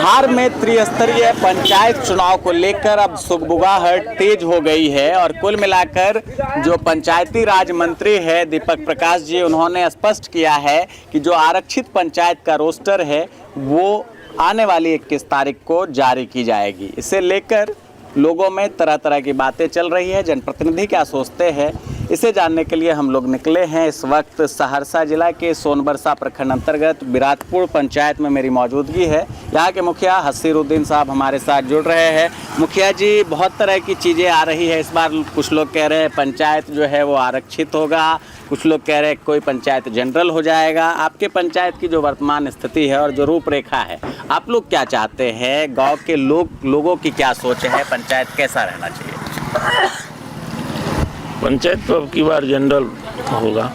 बिहार में त्रिस्तरीय पंचायत चुनाव को लेकर अब सुगबुगाहट तेज हो गई है और कुल मिलाकर जो पंचायती राज मंत्री है दीपक प्रकाश जी, उन्होंने स्पष्ट किया है कि जो आरक्षित पंचायत का रोस्टर है वो आने वाली 21 तारीख को जारी की जाएगी। इसे लेकर लोगों में तरह तरह की बातें चल रही है। जनप्रतिनिधि क्या सोचते हैं, इसे जानने के लिए हम लोग निकले हैं। इस वक्त सहरसा जिला के सोनबरसा प्रखंड अंतर्गत विराटपुर पंचायत में मेरी मौजूदगी है। यहाँ के मुखिया हसीरुद्दीन साहब हमारे साथ जुड़ रहे हैं। मुखिया जी, बहुत तरह की चीज़ें आ रही है इस बार। कुछ लोग कह रहे हैं पंचायत जो है वो आरक्षित होगा, कुछ लोग कह रहे हैं कोई पंचायत जनरल हो जाएगा। आपके पंचायत की जो वर्तमान स्थिति है और जो रूपरेखा है, आप लोग क्या चाहते हैं? गाँव के लोगों की क्या सोच है, पंचायत कैसा रहना चाहिए? पंचायत तो अब की बार जनरल होगा।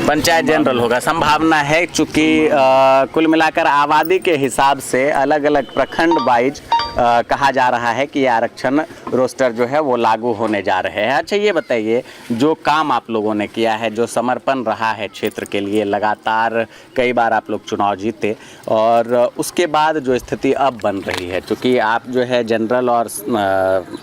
पंचायत जनरल होगा, संभावना है, चूँकि कुल मिलाकर आबादी के हिसाब से अलग अलग प्रखंड वाइज कहा जा रहा है कि आरक्षण रोस्टर जो है वो लागू होने जा रहे हैं। अच्छा, ये बताइए, जो काम आप लोगों ने किया है, जो समर्पण रहा है क्षेत्र के लिए, लगातार कई बार आप लोग चुनाव जीते और उसके बाद जो स्थिति अब बन रही है, चूँकि आप जो है जनरल और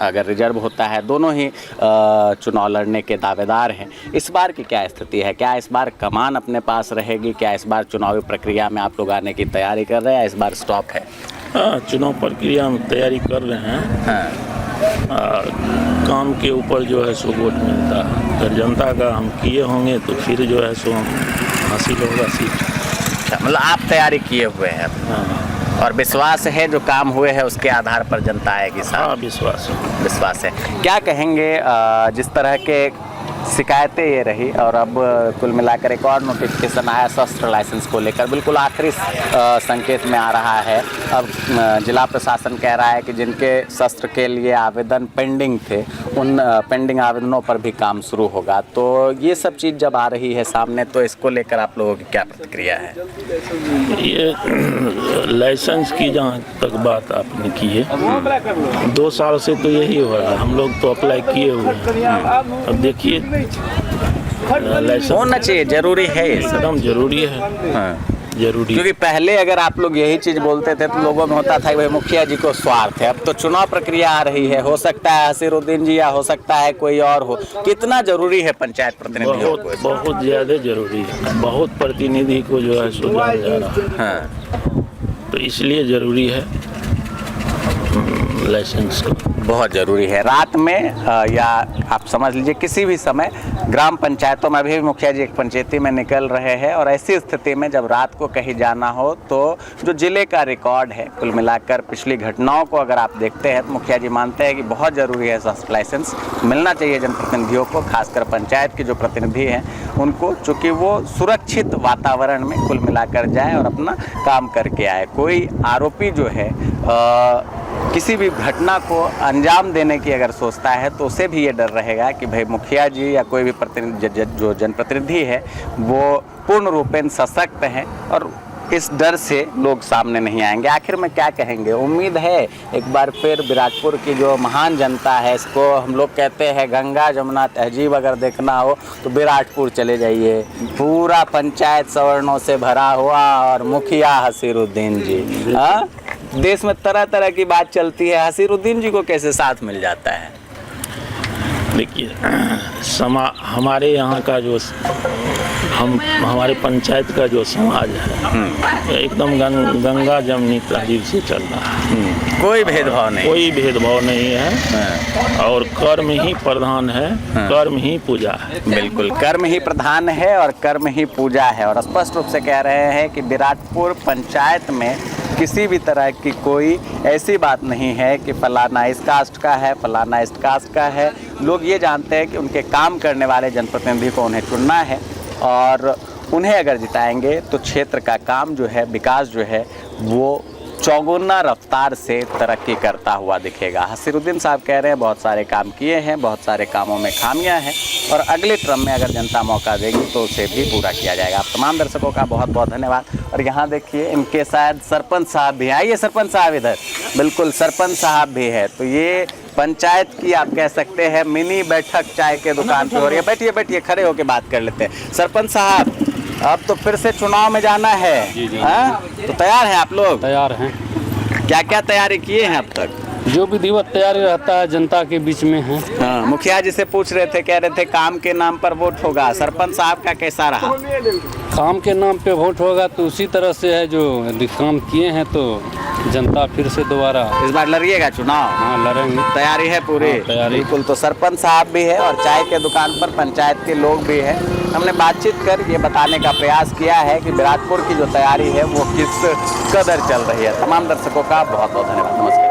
अगर रिजर्व होता है दोनों ही चुनाव लड़ने के दावेदार हैं, इस बार की क्या स्थिति है? क्या इस बार कमान अपने पास रहेगी? क्या इस बार चुनावी प्रक्रिया में आप लोग आने की तैयारी कर रहे हैं? इस बार स्टॉप है? हाँ, चुनाव प्रक्रिया में तैयारी कर रहे हैं। हाँ। काम के ऊपर जो है सो वोट मिलता है। अगर जनता का हम किए होंगे तो फिर जो है सो हम हासिल होगा सीट। अच्छा, मतलब आप तैयारी किए हुए हैं? हाँ। और विश्वास है जो काम हुए हैं उसके आधार पर जनता आएगी साहब? हाँ, विश्वास है। क्या कहेंगे, जिस तरह के शिकायतें ये रही और अब कुल मिलाकर एक और नोटिफिकेशन आया शस्त्र लाइसेंस को लेकर, बिल्कुल आखिरी संकेत में आ रहा है। अब जिला प्रशासन कह रहा है कि जिनके शस्त्र के लिए आवेदन पेंडिंग थे, उन पेंडिंग आवेदनों पर भी काम शुरू होगा। तो ये सब चीज़ जब आ रही है सामने, तो इसको लेकर आप लोगों की क्या प्रतिक्रिया है? ये लाइसेंस की जहाँ तक बात आपने की है, 2 साल से तो यही हो रहा है। हम लोग तो अप्लाई किए हुए हैं। अब देखिए, होना चाहिए, जरूरी है, एकदम जरूरी है। हाँ, जरूरी। क्योंकि पहले अगर आप लोग यही चीज़ बोलते थे तो लोगों में होता था कि भाई मुखिया जी को स्वार्थ है। अब तो चुनाव प्रक्रिया आ रही है, हो सकता है हसीरुद्दीन जी या हो सकता है कोई और हो। कितना जरूरी है पंचायत प्रतिनिधियों को? बहुत ज़्यादा जरूरी है। बहुत प्रतिनिधि को जो है सुझाव जा रहा है। हाँ, तो इसलिए जरूरी है लाइसेंस का, बहुत ज़रूरी है। रात में या आप समझ लीजिए किसी भी समय ग्राम पंचायतों में, अभी मुखिया जी एक पंचायती में निकल रहे हैं और ऐसी स्थिति में जब रात को कहीं जाना हो तो जो ज़िले का रिकॉर्ड है, कुल मिलाकर पिछली घटनाओं को अगर आप देखते हैं तो मुखिया जी मानते हैं कि बहुत ज़रूरी है शस्त्र लाइसेंस मिलना चाहिए जनप्रतिनिधियों को, खासकर पंचायत के जो प्रतिनिधि हैं उनको, चूँकि वो सुरक्षित वातावरण में कुल मिलाकर जाए और अपना काम करके आए। कोई आरोपी जो है किसी भी घटना को अंजाम देने की अगर सोचता है तो उसे भी ये डर रहेगा कि भाई मुखिया जी या कोई भी प्रतिनिधि जो जनप्रतिनिधि है वो पूर्ण रूपेण सशक्त हैं और इस डर से लोग सामने नहीं आएंगे। आखिर में क्या कहेंगे? उम्मीद है एक बार फिर विराटपुर की जो महान जनता है, इसको हम लोग कहते हैं गंगा जमुना तहजीब अगर देखना हो तो विराटपुर चले जाइए। पूरा पंचायत सवर्णों से भरा हुआ और मुखिया हसीरुद्दीन जी। हाँ, देश में तरह तरह की बात चलती है, हसीरुद्दीन जी को कैसे साथ मिल जाता है? देखिए, हमारे यहाँ का जो हमारे पंचायत का जो समाज है एकदम गंगा जमनी तहजीब से चल रहा है। कोई भेदभाव नहीं, कोई भेदभाव नहीं है। और कर्म ही प्रधान है। कर्म ही पूजा है। बिल्कुल, कर्म ही प्रधान है और कर्म ही पूजा है। और स्पष्ट रूप से कह रहे हैं कि विराटपुर पंचायत में किसी भी तरह की कोई ऐसी बात नहीं है कि फलाना इस कास्ट का है, फलाना इस कास्ट का है। लोग ये जानते हैं कि उनके काम करने वाले जनप्रतिनिधि को उन्हें चुनना है और उन्हें अगर जिताएंगे तो क्षेत्र का काम जो है, विकास जो है, वो चौगुना रफ्तार से तरक्की करता हुआ दिखेगा। हसीरुद्दीन साहब कह रहे हैं बहुत सारे काम किए हैं, बहुत सारे कामों में खामियां हैं और अगले टर्म में अगर जनता मौका देगी तो उसे भी पूरा किया जाएगा। आप तमाम दर्शकों का बहुत बहुत धन्यवाद। और यहाँ देखिए, इनके शायद सरपंच साहब भी, आइए सरपंच साहब इधर, बिल्कुल सरपंच साहब भी है। तो ये पंचायत की आप कह सकते हैं मिनी बैठक चाय के दुकान पे हो रही है। बैठिए बैठिए, खड़े होकर बात कर लेते हैं। सरपंच साहब, अब तो फिर से चुनाव में जाना है। जी, जी। हाँ? तो तैयार हैं आप लोग? तैयार हैं। क्या क्या तैयारी किए हैं अब तक? जो विधिवत तैयारी रहता है जनता के बीच में है। हाँ, मुखिया जी से पूछ रहे थे, कह रहे थे काम के नाम पर वोट होगा। सरपंच साहब का कैसा रहा? काम के नाम पे वोट होगा तो उसी तरह से है, जो यदि काम किए हैं तो जनता फिर से दोबारा। इस बार लड़िएगा चुनाव? हाँ, लड़ेंगे। तैयारी है पूरी? हाँ, तैयारी। बिल्कुल। तो सरपंच साहब भी है और चाय के दुकान पर पंचायत के लोग भी हैं। हमने बातचीत कर ये बताने का प्रयास किया है कि बिराटपुर की जो तैयारी है वो किस कदर चल रही है। तमाम दर्शकों का बहुत बहुत धन्यवाद। नमस्कार।